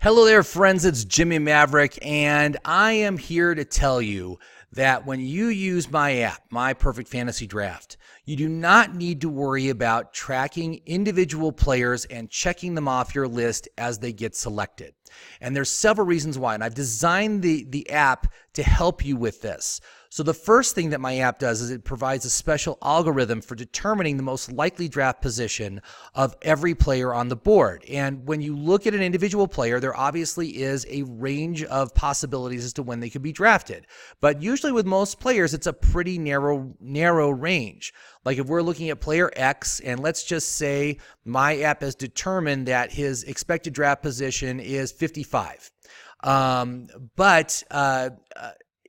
Hello there, friends. It's Jimmy Maverick, and I am here to tell you that when you use my app, My Perfect Fantasy Draft, you do not need to worry about tracking individual players and checking them off your list as they get selected. And there's several reasons why, and I've designed the app to help you with this. So the first thing that my app does is it provides a special algorithm for determining the most likely draft position of every player on the board. And when you look at an individual player, there obviously is a range of possibilities as to when they could be drafted. But usually with most players, it's a pretty narrow range. Like if we're looking at player X, and let's just say my app has determined that his expected draft position is 55.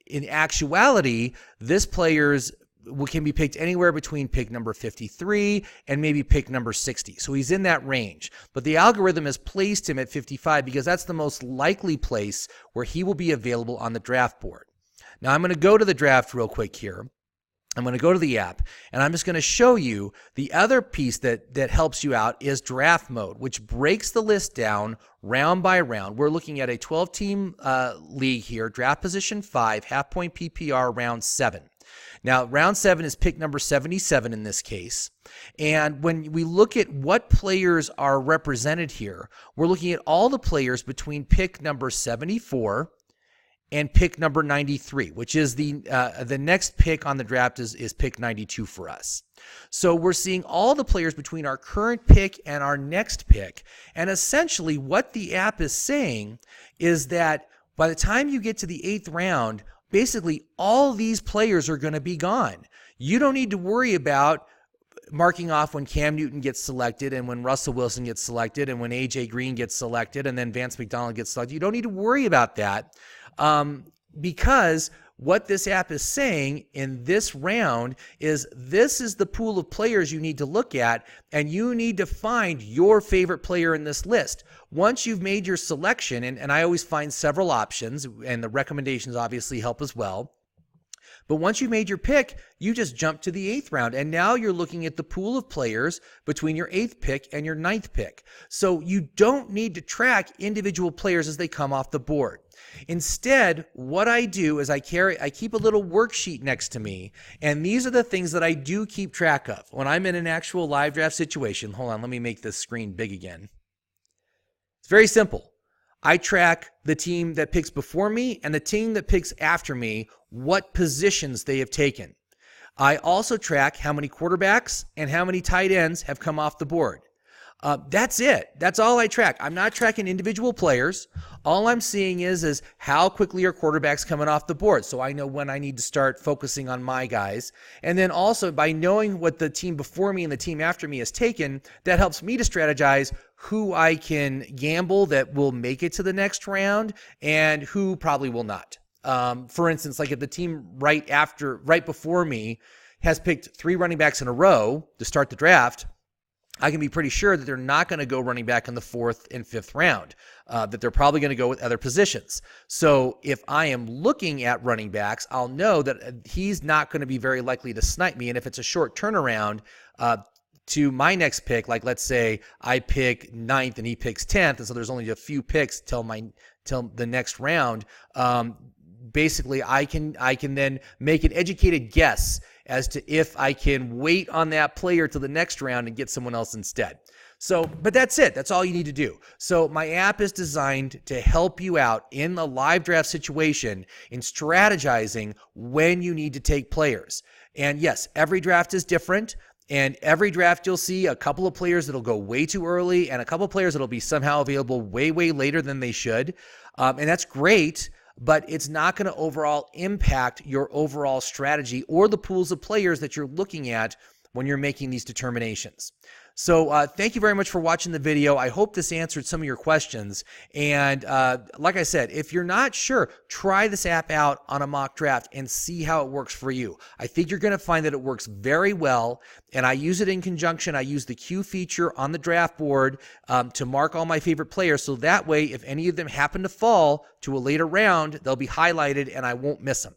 In actuality, this player's can be picked anywhere between pick number 53 and maybe pick number 60. So he's in that range. But the algorithm has placed him at 55 because that's the most likely place where he will be available on the draft board. Now I'm going to go to the draft real quick here. I'm going to go to the app, and I'm just going to show you the other piece that helps you out is Giraffe Mode, which breaks the list down round by round. We're looking at a 12-team league here, draft position 5, half-point PPR, round 7. Now, round 7 is pick number 77 in this case. And when we look at what players are represented here, we're looking at all the players between pick number 74 and pick number 93, which is the next pick on the draft is pick 92 for us. So we're seeing all the players between our current pick and our next pick. And essentially what the app is saying is that by the time you get to the 8th round, basically all these players are going to be gone. You don't need to worry about marking off when Cam Newton gets selected and when Russell Wilson gets selected and when AJ Green gets selected and then Vance McDonald gets selected. You don't need to worry about that because what this app is saying in this round is this is the pool of players you need to look at, and you need to find your favorite player in this list. Once you've made your selection, and I always find several options, and the recommendations obviously help as well. But once you've made your pick, you just jump to the 8th round, and now you're looking at the pool of players between your 8th pick and your 9th pick. So you don't need to track individual players as they come off the board. Instead, what I do is I keep a little worksheet next to me, and these are the things that I do keep track of. When I'm in an actual live draft situation, hold on, let me make this screen big again. It's very simple. I track the team that picks before me and the team that picks after me, what positions they have taken. I also track how many quarterbacks and how many tight ends have come off the board. That's it. That's all I track. I'm not tracking individual players. All I'm seeing is how quickly are quarterbacks coming off the board, so I know when I need to start focusing on my guys. And then also by knowing what the team before me and the team after me has taken, that helps me to strategize who I can gamble that will make it to the next round and who probably will not. For instance, like if the team right before me has picked 3 running backs in a row to start the draft, I can be pretty sure that they're not going to go running back in the 4th and 5th round, that they're probably going to go with other positions. So if I am looking at running backs, I'll know that he's not going to be very likely to snipe me. And if it's a short turnaround to my next pick, like let's say I pick 9th and he picks 10th, and so there's only a few picks till the next round, basically I can then make an educated guess as to if I can wait on that player to the next round and get someone else instead. So, but that's it. That's all you need to do. So my app is designed to help you out in a live draft situation in strategizing when you need to take players. And yes, every draft is different. And every draft you'll see a couple of players that'll go way too early and a couple of players that'll be somehow available way later than they should. And that's great, but it's not going to overall impact your overall strategy or the pools of players that you're looking at when you're making these determinations. So thank you very much for watching the video. I hope this answered some of your questions. And like I said, if you're not sure, try this app out on a mock draft and see how it works for you. I think you're going to find that it works very well. And I use it in conjunction. I use the queue feature on the draft board to mark all my favorite players. So that way, if any of them happen to fall to a later round, they'll be highlighted and I won't miss them.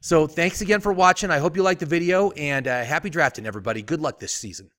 So thanks again for watching. I hope you liked the video, and happy drafting, everybody. Good luck this season.